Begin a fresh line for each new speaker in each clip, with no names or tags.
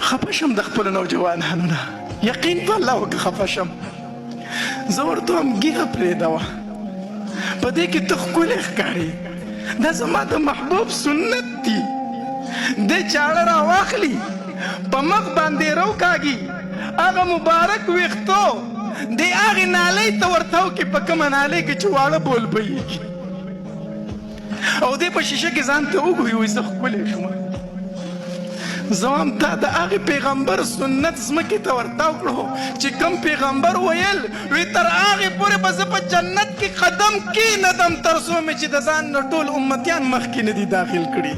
خفه شم د خپلو نوجوانانو نه، یقین په الله وکړه خفه شم. زه ورته وایم ګیغه پرېږدوه، په دې کې ته ښکلی ښکاري، دا زما د محبوب سنت دي. دی چاړه راواخلي، په مخ باندې روکاږي، هغه مبارک ویښتو دی هغې نالۍ ته ورته وکړي، په کومه نالۍ کې چې واړه بول بهیږي، او دی په شیشه کې ځان ته وګوري، وایي زه ښکلی شوم. زه وایم تا د هغې پیغمبر سنت ځمکې ته ورتاو کړو چې کوم پیغمبر ویل وی تر هغې پورې به زه په جنت کې قدم کېنږدم تر څو مې چې د ځان نه ټول امتیان مخکې نه دي داخل کړي.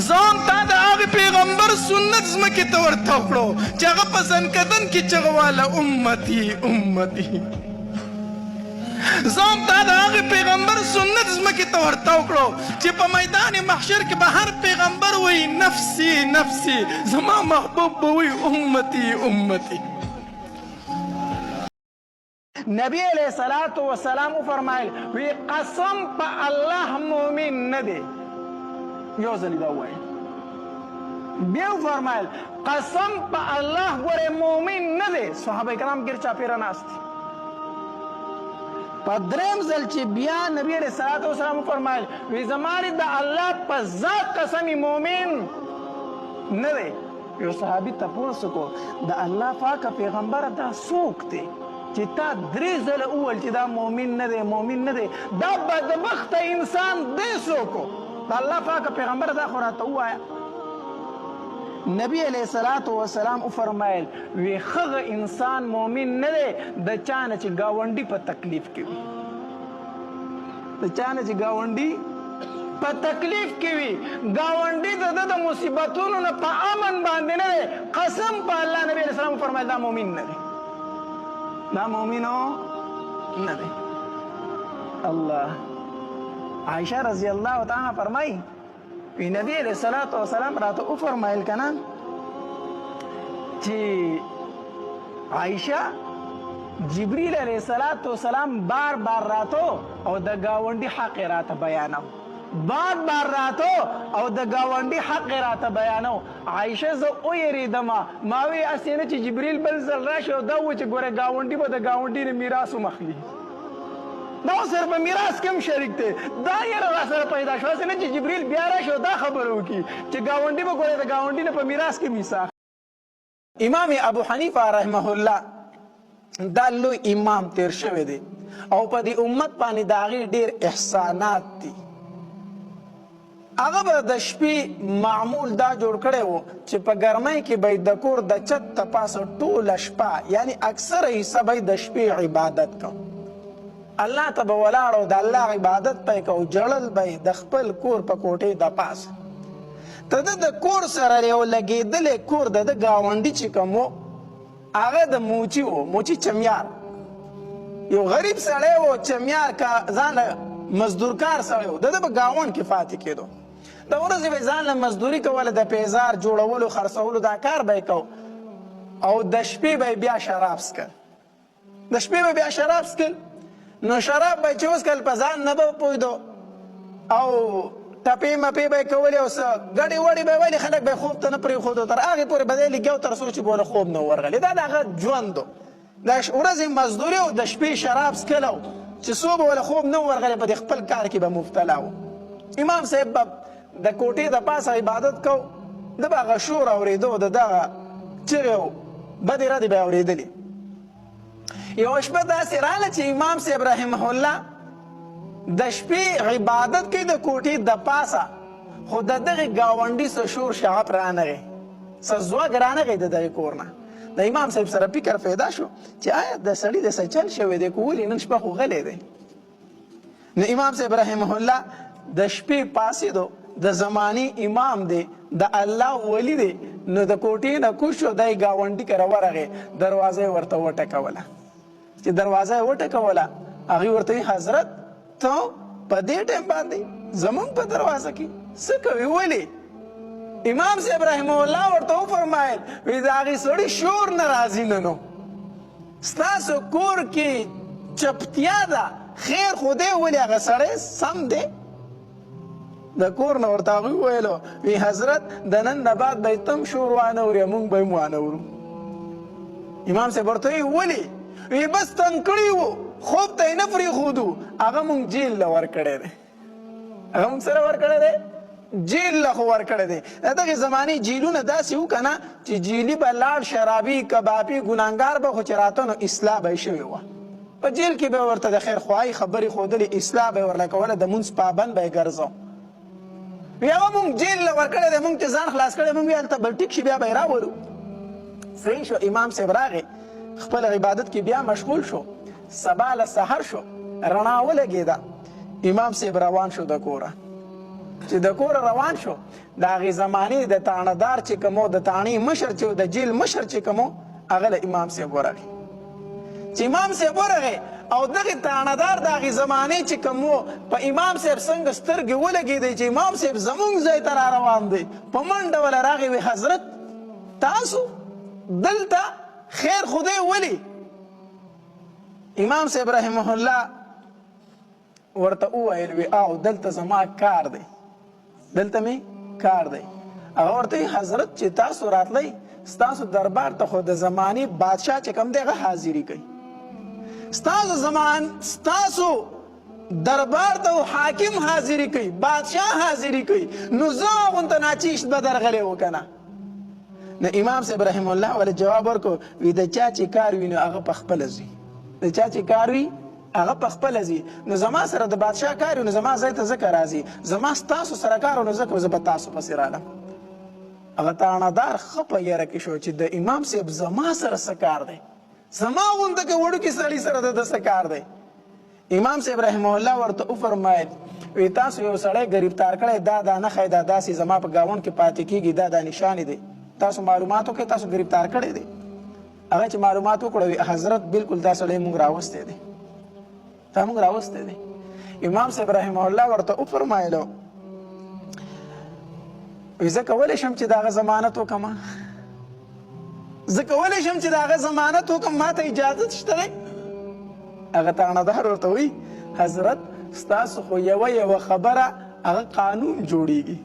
زه هم تا د هغې پیغمبر سنت ځمکې ته ورتاو کړو چې هغه په زنکدن کې چغه واله امتي امتي. زه هم تا د هغې پیغمبر سنت ځمکې ته ورتاو کړو چې په میدان محشر کې به هر پیغمبر وایي نفسي نفسي، زما محبوب به وایي امتي امتي. نبی علیه الصلاة والسلام وفرمایل وی قسم په الله مؤمن نه دی. یو ځلې دا ووایي، بیا وفرمایل قسم په الله ګورې مؤمن نه دی. صحابه کرام ګیر چاپېره ناست دي. په دریم ځل چې بیا نبی علیه الصلاة والسلام وفرمایل وی زما د الله په ذات قسمي مؤمن نه دی. یو صحابي تپوس وکړو د الله پاکه پیغمبره دا څوک دی چې تا درې ځله وویل چې دا مؤمن نه دی مؤمن نه دی، دا بدبخته انسان دی څوک و؟ د الله پاکه پیغمبره دا خو راته ووایه. نبی علیه الصلاة والسلام وفرمایل وی هغه انسان مؤمن نه دی د چا نه چې ګاونډي په تکلیف کې وي، د چا نه چې ګاونډي په تکلیف کې وي، ګاونډي د ده د مصیبتونو نه په امن باندې نه دی. قسم په الله نبی علیه السلام وفرمایل دا مؤمن نه دی، دا مؤمنو نه دی. الله عائشہ رضی الله تعالی فرمایي وی نبی علیہ الصلاة والسلام راته وفرمایل کنه چې عائشہ جبریل علیہ الصلاة والسلام بار بار راتو او د گاونډي حق راته بیانو، بار بار راتو او د گاونډي حق راته بیانو. عائشہ زه ویریدم، ما وی اسې نه چې جبریل بل ځل راشي او دا و چې ګوره ګاونډي به د ګاونډي نه میراث ومخلي، دا سره په میراث کې هم شریک دی. دا یاره را سره پیدا شو، هسې نه چې جبریل بیا راشي او دا خبره وکړي چې ګاونډي به ګوره د ګاونډي نه په میراث کې میثاق. امام ابو حنیفه رحمه الله دا لوی امام تیر شوی دی او په دې امت باندې د هغې ډېر احسانات دي. هغه به د شپې معمول دا جوړ کړی و چې په ګرمۍ کې به د کور د چت ته پاسه ټوله شپه یعنی اکثره حصه به د شپې عبادت کو، الله ته به ولاړ او د الله عبادت به یې کو، جړل به یې د خپل کور په کوټې د پاسه. ته د کور سره یو لګېدلی کور د ده ګاونډي چې کوم و هغه د موچي و، موچي چمیار، یو غریب سړی و، چمیار ځان له مزدورکار سړی و، د ده په ګاونډ کې پاتې کېدو. د ورځې به ځان له مزدوري کوله، د پیزار جوړولو خرڅولو دا کار به یې کو، او د شپې به یې بیا شراب څکل، د شپې به بیا شراب څکل. نو شراب به یې چې وڅکل په ځان نه به پوهېدو او ټپې مپې به یې کولې او څه ګډې وډې به یې ویلې، خلک به یې خوب ته نه پرېښودو، تر هغې پورې به دی لګیا تر څو چې به له خوب نه ورغلی. دا د هغه ژوند و، د ورځې مزدوري او د شپې شراب څکل او چې څو به له خوب نه ورغلی په دې خپل کار کې به مبتلا و. امام صاحب به د کوټې د پاسه عبادت کو، ده به هغه شور اورېدو، د دغه چغې او بدې ردې به یې اورېدلې. یو شپه داسې راغله چې امام صاحب رحمه الله د شپې عبادت کوي د کوټې د پاسه، خو د دغې ګاونډي څه شور شعب رانغی، څه زوږ رانغی د دغې کور نه. د امام صاحب سره فکر پیدا شو چې آیا د سړي د څه چل شوی دی، که ولې نن شپه خو غلی دی. نو امام صاحب رحمه الله د شپې پاڅېدو، د زمانې امام دی، د الله ولی دی، نو د کوټې نه کوز شو، دی ګاونډي کره ورغی، دروازه یې ورته وټکوله. چې دروازه یې وټکوله، هغې ورته وی حضرت ته په دې ټایم باندې زمونږ په دروازه کې څه کوې، ولې؟ امام صاحب رحمه الله ورته وفرمایل وی د هغې سړي شور نه راځي نه، نو ستاسو کور کې چپتیا ده، خیر خو دی، ولې هغه سړی سم دی؟ د کور نه ورته هغوی وویلو وی حضرت د نن نه بعد به یې تم شور وانه ورې موږ به یې هم وانه ورو. امام صاحب ورته وی ولې؟ وی بس تنګ کړي وو، خوب ته یې نه پرېښودو، هغه موږ جیل له ورکړی دی. هغه موږ سره ورکړی دی؟ جیل له خو ورکړی دی. د دغې زمانې جیلونه داسې وو که نه چې جیلي به لاړ شرابي کبابي ګناهګار به خو چې راته نو اصلاح به یې شوې وه. په جیل کې به ورته د خیر خواهي خبرې ښودلې، اصلاح به یې ورله کوله، د مونځ پابند به یې ګرځو. وی هغه موږ جیل له ورکړی دی، موږ چې ځان خلاص کړی موږ وی هلته به ټیک شي بیا به یې راولو. صحیح شو. امام صاحب راغی خپل عبادت کې بیا مشغول شو. سبا له سحر شو، رڼا ولګېده. امام صاحب روان شو د کوره. چې د کوره روان شو د هغې زمانې د تاڼهدار چې کوم و، د تاڼې مشر چې و، د جیل مشر چې کوم و، هغه له امام صاحب ورغی. چې امام صاحب ورغی او دغې تاڼهدار د هغې زمانې چې کوم و په امام صاحب څنګه سترګې ولګېدی چې امام صاحب زمونږ ځای ته را روان دی. په منډه وله راغی وی حضرت تاسو دلته خیر خدای ولې؟ امام صاحب رحمه الله ورته وویل وی او دلته زما کار دی، دلته مې کار دی. هغه ورته وی حضرت چې تاسو راتلی ستاسو دربار ته خو د زمانې بادشاه چې کوم دی هغه حاضري کوي، ستاسو دربار ته حاکم حاضري کوي، بادشاه حاضري کوي، نو زه هغونته ناچیشت به درغلی و که نه. نو امام صاحب رحمه الله ولې جواب ورکړو وی د چا چې کار وي نو هغه په خپله ځي، د چا چې کار وي هغه په خپله ځي. نو زما سره د بادشاه کار وي نو زما ځای ته ځکه راځي، زما ستاسو سره کار و نو ځکه زه به تاسو پسې رالم. هغه تاڼهدار ښه په یره کې شو چې د امام صاحب زما سره څه کار دی، زما غونته کې وړوکي سړي سره د ده څه کار دی. امام صاحب رحمه الله ورته وفرمایل وی تاسو یو سړی ګرفتار کړی، دا نښی دا داسې زما په ګاونډ کې پاتې کېږي، دا نښانې دی، تاسو معلومات وکړئ تاسو ګرفتار کړی دی. هغه چې معلومات وکړو حضرت بالکل دا سړی موږ راوستی دی، دا موږ راوستی دی. امام صاحب رحمه الله ورته وفرمایلو وی زه کولی شم چې د هغه ضمانت وکړم، زه کولی شم چې د هغه ضمانت وکړم، ما ته اجازت شته دی؟ هغه تاڼهدار ورته وی حضرت ستاسو خو یوه خبره هغه قانون جوړیږي،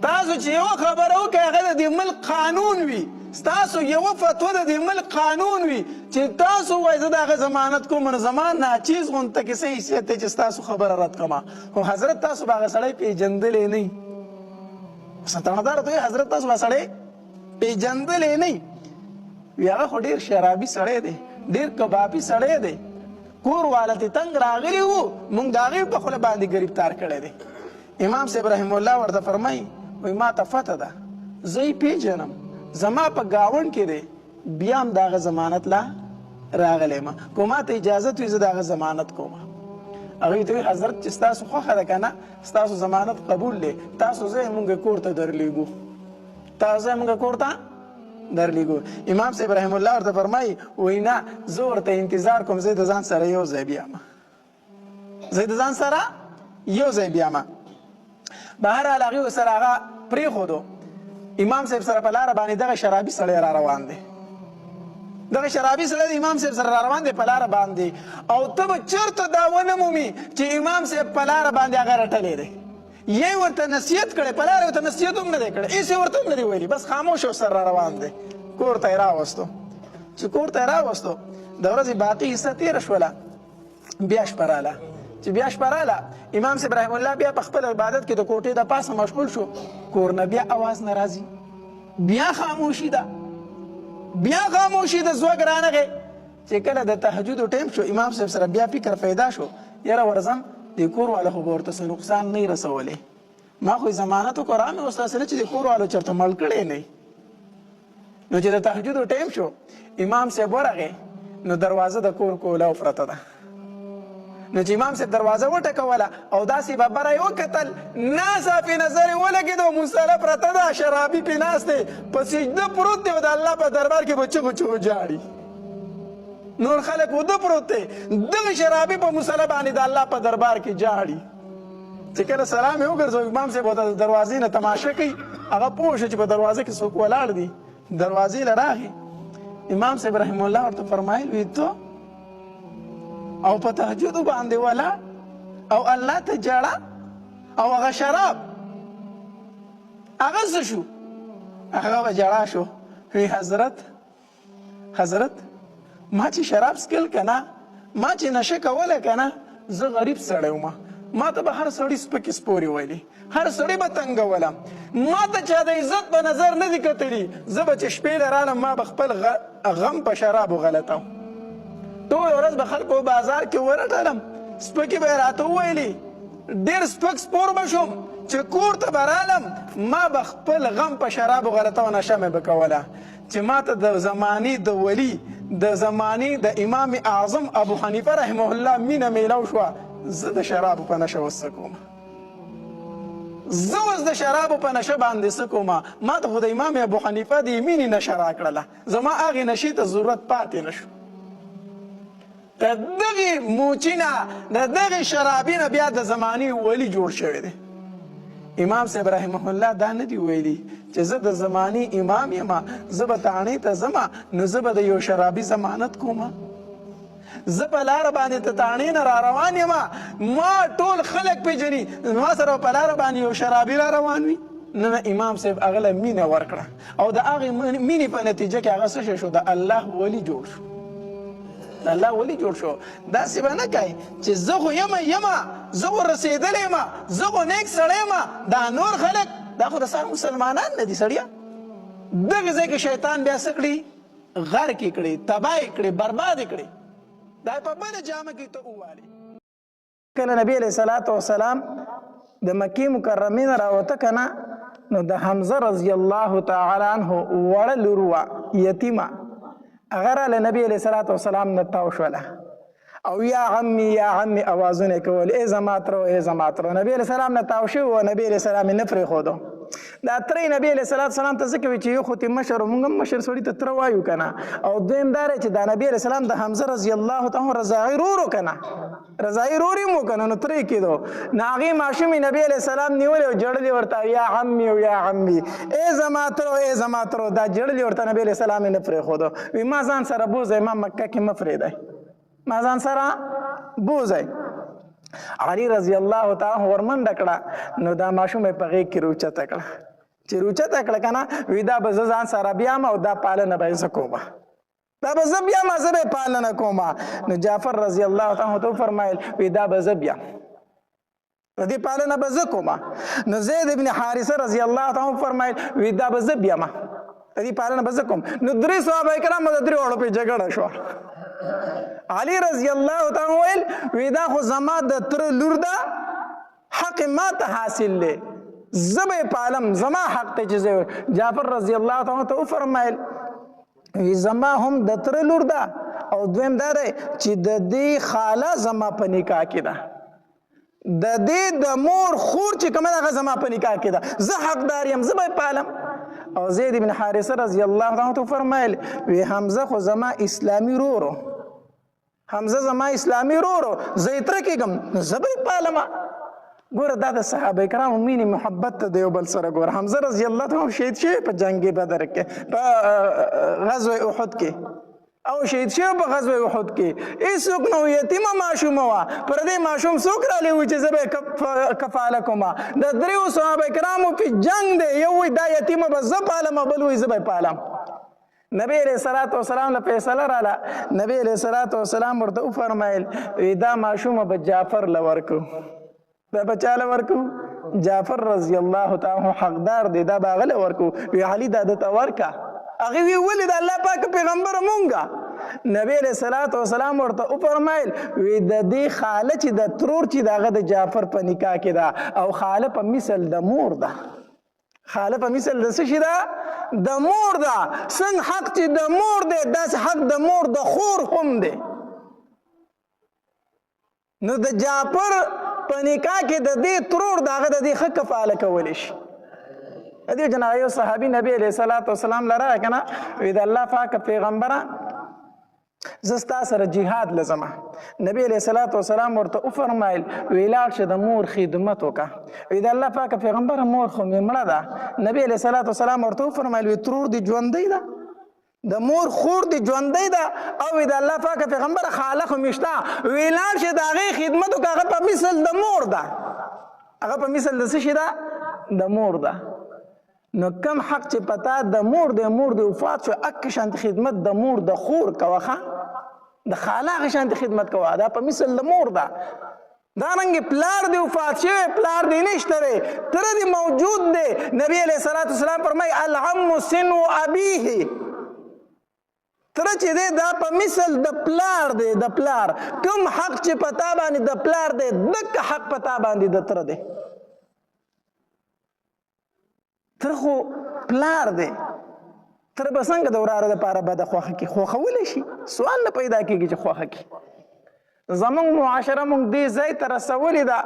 تاسو چې یوه خبره وکړئ هغه د دې ملک قانون وي، ستاسو یوه فتوه د دې ملک قانون وي چې تاسو وایئ زه د هغه ضمانت کوم، نو زما ناچیز غونته کې څه حیثیت دی چې ستاسو خبره رد کړمه. خو حضرت تاسو به هغه سړی پیژندلی نه وي. تاڼهدار ورته وایي حضرت تاسو به سړی پیژندلی نه وي. وي هغه خو ډېر شرابي سړی دی، ډېر کبابي سړی دی، کور والا ته تنګ راغلی وو، موږ د هغې په خوله باندې ګرفتار کړی دی. امام صاحب رحمه الله ورته فرمایي وایي ما ته پته ده، زه یې پیژنم، زما په ګاونډ کې دی، بیا هم د هغه ضمانت لا راغلی یم، که ما ته اجازت وي زه د هغه ضمانت کوم. هغوی ته وایي حضرت چې ستاسو خوښه ده که نه ستاسو ضمانت قبول دی، تاسو ځئ موږ کور ته درلیږو، تاسو ځئ موږ کور ته درلیږو. امام صاحب رحم الله ورته فرمایي وایي نه زه ورته انتظار کوم، زه د ځان سره یو ځای بیامه، زه د ځان سره یو ځای بیامه. بهرحال هغې ورسره هغه پرېښودو. امام صاحب سره په لاره باندې دغه شرابي سړی را روان دی، دغه شرابي سړی د امام صاحب سره را روان دی په لاره باندې، او ته به چېرته دا ونه مومي چې امام صاحب په لاره باندې هغه رټلی دی. یې ورته نصیحت کړی، په لاره ورته نصیحت هم نه دی کړی، هېڅ یې ورته هم نه دی ویلي، بس خاموش ورسره را روان دی. کور ته یې راوستو. چې کور ته یې راوستو د ورځې باقي حصه تېره شوله، بیا شپه راله. چې بیا شپه راله امام صاحب رحم الله بیا په خپل عبادت کې د کوټې د پاسه مشغول شو، کور نه بیا اواز نه راځي، بیا خاموشي ده، بیا خاموشي ده. زوږ رانغی چې کله د تهجدو ټیم شو امام صاحب سره بیا فکر پیدا شو یاره ورځم د کور والا خو به ورته څه نقصان نه رسولی، ما خو یې ضمانت وکړو را مې اوس داسې نه چې د کور والو چېرته مړ کړی نه. نو چې د تهجدو ټیم شو امام صاحب ورغی نو دروازه د کور کولاو پرته ده. نو چې امام صاحب دروازه وټکوله او داسې ببره یې وکتل، ناڅاپي نظر یې ولګېد او مصله پرته ده، شرابي پې ناست دی، په سجده پروت دی او د الله په دربار کې به چغو چغو جاړي، نور خلک وده پروت دی، دغه شرابي په مصله باندې د الله په دربار کې جاړي. چې کله سلام یې وګرځو امام صاحب ورته د دروازې نه تماشه کوي، هغه پوه شو چې په دروازه کې څوک ولاړ دي، دروازې له راغی. امام صاحب رحم الله ورته فرمایل وی ته او په تهجدو باندې ولا او الله ته جاړه، او هغه شراب هغه څه شو؟ هغه به ژړا شو، وی حضرت ما چې شراب څکل که نه، ما چې نشه کوله که نه، زه غریب سړی وم، ما ته به هر سړي سپکې سپورې ویلې، هر سړی به تنګولم، ما ته چا د عزت په نظر نه دي کتلي، زه به چې شپې له رالم ما به خپل غم په شرابو غلطم، ټوله ورځ به خلکو بازار کې ورټلم، سپکې به یې راته وویلې، ډېر سپک سپور به شوم چې کور ته به رالم ما به خپل غم په شرابو غلطه او نشه مې به کوله، چې ما ته د زمانې د ولی د زمانې د امام اعظم ابو حنیفه رحمه الله مینه میلاو شوه، زه د شرابو په نشه اوس څه کوم؟ زه اوس د شرابو په نشه باندې څه کوم؟ ما ته خو د امام ابو حنیفه د مینې نشه راکړله، زما هغې نشې ته ضرورت پاتې نه شو. د دغې موچي نه د دغې شرابي نه بیا د زمانې ولی جوړ شوی دی. امام صاحب رحمه الله دا نه دی ویلي چې زه د زمانې امام یم، زه به تاڼې ته ځم نو زه به د یو شرابي ضمانت کوم، زه په لاره باندې ته تاڼې نه را روان یم، ما ټول خلک پیژني، ما سره په لاره باندې یو شرابي را روان وي. نه امام صاحب هغه له مینه ورکړه او د هغې مینې په نتیجه کې هغه څه شو؟ د الله ولی جوړ شو، د الله ولی جوړ شو. داسې به نه کوي چې زه خو یم زه خو رسېدلی یم، زه خو نیک سړی یم، دا نور خلک دا خو د سر مسلمانان نه دي سړیه. دغې ځای کې شیطان بیا څه کړي؟ غرق یې کړي، تباه یې کړي، برباد یې کړي، دا یې په بله جامه کې ته ووالې. کله نبي علیه صلات وسلام د مکې مکرمې نه راوته که نه، نو د حمزه رضی الله تعالی عنه وړه لور وه یتیمه، هغه راله نبي علیه صلات وسلام نه تاو شوله او یا عمي اوازونه یې کول، ای زما ترو ای زما ترو. نبي علیه السلام نه تاو شوی و، نبي علیه السلام یې نه پرېښودو. دا تره نبي علیه صلات وسلام ته ځکه وي چې یو خو تې مشر و، موږ هم مشر سړي ته تره وایو که نه، او دویم دا دی چې دا نبي علیه السلام د حمزه رضی الله تعالی رضاعي رور و که نه، رضاعي رور یې مو که نه، نو تره یې کېدو. نو هغې ماشوم یې نبي علیه السلام نیولی او جړلې ورته یا عمي او یا عمي، ای زما ترو ای زما ترو، دا جړلې ورته نبي علیه السلام یې نه پرېښودو. وي ما ځان سره بوځئ، ما مکه کې مه پرېږدئ، ما ځان سره بوځئ. علي رضی الله تعالی ورمنډه کړه، نو دا ماشوم یې په غېږ کې روچته کړه، چې روچته کړه که نه، وي دا به زه ځان سره بیام او دا پالنه به یې زه کوم، دا به زه بیام زه به یې پالنه کوم. نو جعفر رضی الله تعالی ته وفرمایل وي دا به زه بیام، د دې پالنه به زه کوم. نو زید ابن حارثه رضی الله تعالی وفرمایل وي دا به زه بیام، د دې پالنه به زه کوم. نو درې صحابه کرامو د درې واړو پې جګړه شوه. علي رضی الله تعالی ویل وی دا خو زما د تره لور ده، حق ما ته حاصل دی، زه به یې پالم، زما حق دی چې زه. جعفر رضی الله تعالی ته وفرمایل وی زما هم د تره لور ده، او دویم دا دی چې د دې خاله زما په نکاح کې ده، د دې د مور خور چې کومه ده هغه زما په نکاح کې ده، زه حقدار یم، زه به یې پالم. او زید بن حارثه رضی الله تعالی ته فرمایل وی حمزه خو زما اسلامي رورو، حمزه زما اسلامي رورو، زه یې تره کېږم زه به یې پالمه. ګوره دا د صحابه کرامو مینې محبت ته د یو بل سره ګوره. حمزه رضی الله تعالی شهید شوی په جنګ بدر کې، په غزوه احد کې، او شهید شوی په غزوه احد کې. هېڅوک نه و، یتیمه ماشومه وه، پر دې ماشوم څوک رالی و چې زه به یې کفاله کومه. د دریو صحابه کرامو کې جنګ دی، یو وایي دا یتیمه به زه پالم، بل وایي زه به یې پالم. نبی علیہ الصلوۃ والسلام له فیصله راله، نبی علیہ الصلوۃ والسلام ورته وفرمایل وی دا ماشومه به جعفر له ورکو، دا به چا له ورکو؟ جعفر رضی الله تعالی حقدار دی، دا به هغه له ورکو. وی علي دا درته ورکه. هغې وی ولې د الله پاک پیغمبره مونږه؟ نبی علیہ الصلوۃ والسلام ورته وفرمایل وی د دې خاله چې د ترور چې د هغه د جعفر په نکاح کې ده، او خاله په مثل د مور ده، خاله په مثل د څه شي ده؟ د مور ده. څنګه حق چې د مور دی داسې حق د مور د خور هم دی. نو د جعفر په نکاح کې د دې ترور د هغه د دې ښه کفاله کولی شي. د دې جنا یو صحابي نبی علیه صلات وسلام لره که نه، وی د الله پاک پیغمبره زه ستا سره جهاد لزمه. نبی علیه صلات وسلام ورته وفرمایل وی لاړ شه د مور خدمت وکړه. وی د الله پاک پیغمبره مور خو مې مړه ده. نبی علیه صلات وسلام ورته وفرمایل وی ترور دې ژوندی ده، د مور خور دې ژوندی ده، او وی د الله پاک پیغمبره خاله خو مې شته، وی لاړ شه د هغې خدمت وکړه، هغه په مثل د مور ده. هغه په مثل د څه شي ده؟ د مور ده. نو کم حق چې پتا د مور د وفات شو اک شانت خدمت د مور د خور کوه، د خاله هغه شانت خدمت کوه، دا په مثل د مور ده. دارنګې پلار دی وفات شوی، پلار دی نشته دی، تره دی موجود دی. نبی علیه الصلاة والسلام فرمایي العم سن ابیه، تره چې دی دا په مثل د پلار دی. د پلار کوم حق چې پتا باندې د پلار دی دک حق پتا باندې د تره دی. تره خو پلار دی، تره به څنګه د وراره دپاره بده خوښه کړي؟ خوښولی شي، سوال نه پیدا کېږي چې خوښه کړي. زمونږ معاشره مونږ دې ځای ته رسولې ده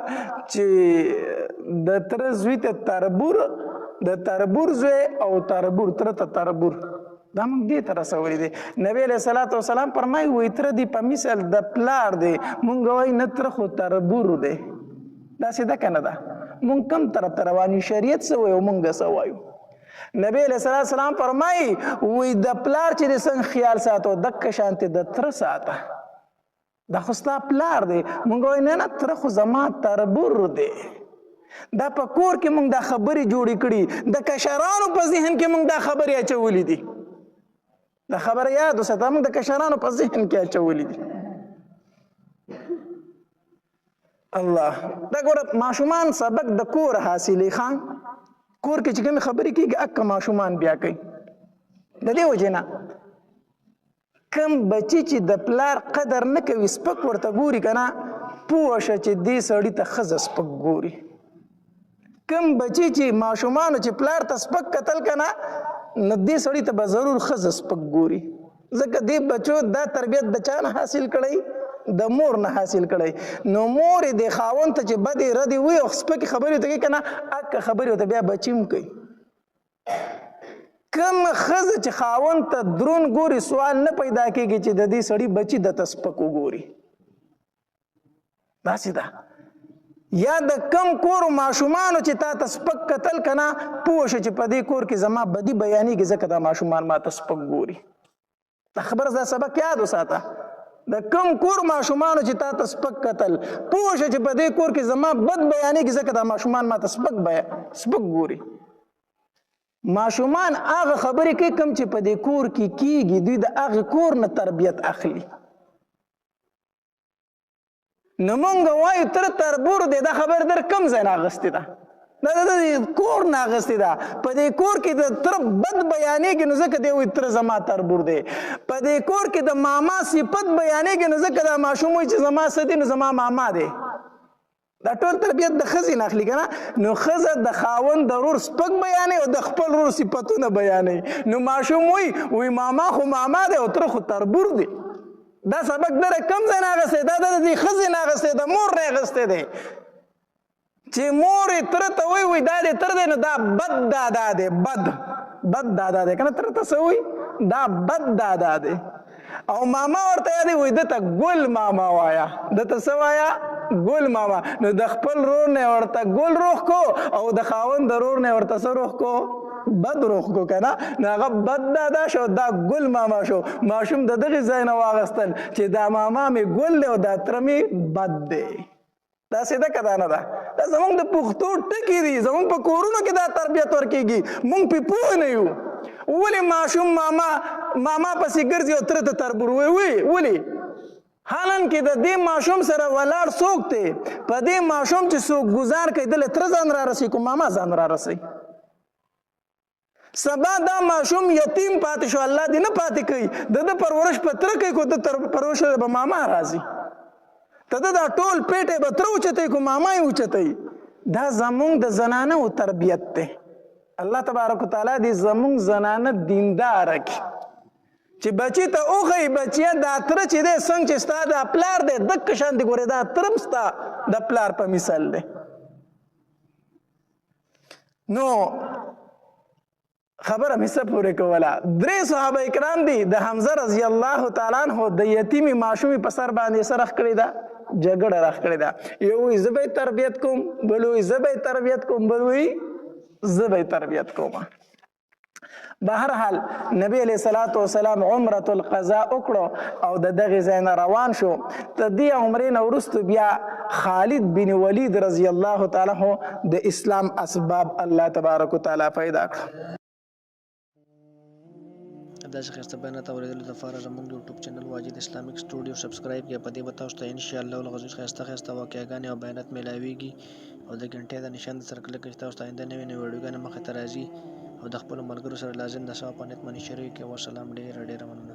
چې د تره زوی ته تربور، د تربور زوی او تربور تره ته تربور، دا مونږ دې ته رسولې دي. نبی علیه الصلاة والسلام فرمایي وایي تره دې په مثل د پلار دی. مونږ وایي نه تره خو تربور دی. داسې ده که نه ده؟ مونږ کم طرف ته روان یو؟ شریعت څه وایي او مونږ څه وایو؟ نبی علیه الصلاة والسلام فرمایي وایي د پلار چې دې څنګه خیال ساتو دقه شانتې د تره ساته. دا خو ستا پلار دی. مونږ وایو نه نه تره خو زما تربور دی. دا په کور کې مونږ دا خبرې جوړې کړي، د کشرانو په ذهن کې مونږ دا خبرې اچولې دي. دا خبره یاد وساته، مونږ د کشرانو په ذهن کې اچولې دي. الله دا ګوره ماشومان سبق د کور حاصلې خان، کور کې چې کومې خبرې کېږي اکه ماشومان بیا کوي. د دې وجې نه کم بچی چې د پلار قدر نه کوي سپک ورته ګوري که نه، پوه شه چې دې سړي ته ښځه سپک ګوري. کم بچی چې ماشومانو چې پلار ته سپک کتل که نه، نو دې سړي ته به ضرور ښځه سپک ګوري. ځکه دې بچو دا تربیت د چا نه حاصل کړی؟ د مور نه حاصل کړی. نو مور یې د خاوند ته چې بدې ردې وي او سپکې خبرې ورته کوي که نه، اکه خبرې ورته بیا بچي هم کوي. کم ښځه چې خاوند ته درون ګوري سوال نه پیدا کېږي چې د دې سړي بچي درته سپک وګوري. داسې ده. یا د کم کور ماشومانو چې تا ته سپک کتل که نه، پوه شه چې په دې کور کې زما بدي بیانېږي ځکه دا ماشومان ما ته سپک ګوري. دا خبره دا سبق یاد وساته. د کم کور ماشومانو چې تا ته سپک کتل، پوه شه چې په دې کور کې زما بد بیانېږي ځکه دا ماشومان ما ته سپک ګوري. ماشومان هغه خبرې کوي کوم چې په دې کور کې کېږي، دوی د هغې کور نه تربیت اخلي. نو مونږ وایو تره تربور دی، دا خبر در کم ځای نه اخیستې ده؟ دا د کور نه اخیستې ده. په دې کور کې د تره بد بیانېږي نو ځکه دی وایي تره زما تربور دی. په دې کور کې د ماما صفت بیانېږي نو ځکه دا ماشوم وایي چې زما څه دی نو زما ماما دی. دا ټول تربیت د ښځې نه اخلي که نه. نو ښځه د خاوند د ورور سپک بیانوي او د خپل ورور صفتونه بیانوي. نو ماشوم وایي ماما خو ماما دی او تره خو تربور دی. دا سبق دره کم ځای نه اخیستی؟ دا د دې ښځې نه اخیستی، د مور نه اخیستی دی. چې مور یې تره ته وایي دا دې تره دی نو دا بد دادا دی. بد دادا دی که نه؟ تره ته څه وایي؟ دا بد دادا دی. او ماما ورته یادوي وایي دته ګل ماما وایه، دته څه وایه؟ ګل ماما. نو د خپل رور نه ورته ګل روح کو او د خاوند د رور نه ورته څه روح کو؟ بد روح کو که نه. نو هغه بد دادا شو، دا ګل ماما شو. ماشوم د دغې ځای نه واغستل چې دا ماما مې ګل دی او دا تره مې بد دی. داسې ده که دا نه ده؟ دا زمونږ د پښتو ټکي دي. زمونږ په کورونو کې دا تربیت ورکېږي، مونږ پې پوه نه یو. ولې ماشوم ماما پسې ګرځي او تره ته تربور وایي؟ ولې؟ حالان کې د دې ماشوم سره ولاړ څوک دی؟ په دې ماشوم چې څوک ګزار کوي دله تره ځان را رسوي که ماما ځان را رسوي؟ سبا دا ماشوم یتیم پاتې شو، الله دې نه پاتې کوي. د ده پرورش په تره کوي که د پرورش به ماما راځي. ته دا ټول پیټې به تره اوچتوي که ماما یې اوچتوي؟ دا زمونږ د زنانو تربیت دی. الله تبارک وتعالی دې زمونږ زنانه دینداره کړي چې بچي ته وښایي بچیه دا تره چې دی څنګه چې ستا دا پلار دی دقه شانتې ګورې دا تره هم ستا د پلار په مثال دی. نو خبره مې څه پورې کوله؟ 3 صحابه کرام دي. د حمزه رضی الله تعالی عنه د یتیمې ماشومې په سر باندې څه رخ کړې ده؟ جګړه رخ کړې ده. یو وایي زه به یې تربیت کوم، بل وایي زه به یې تربیت کوم، بل وایي زه به یې تربیت کوم. بهرحال نبی علیہ الصلوۃ والسلام عمره القضاء وکړو او د دغه ځای نه روان شو. د دې عمرې نه وروسته بیا خالد بن ولید رضی الله تعالی عنہ د اسلام اسباب الله تبارک وتعالی پیدا کړ.
داسې ښایسته بیانات اورېدلو لپاره زموږ یوټیوب چینل واجد اسلامیک سټوډیو سبسکرایب کړئ. په دې به تاسو ته انشاءالله العزیز ښایسته واقعګانې او بیانات میلاویږي او د غنټې د نشان سره کلک کړئ چې تاسو ته آینده نوې ویډیوګانې مخې ته راځي او د خپلو ملګرو سره لازم د ثواب په نیت باندې شریک کړئ. والسلام. ډېره مننه.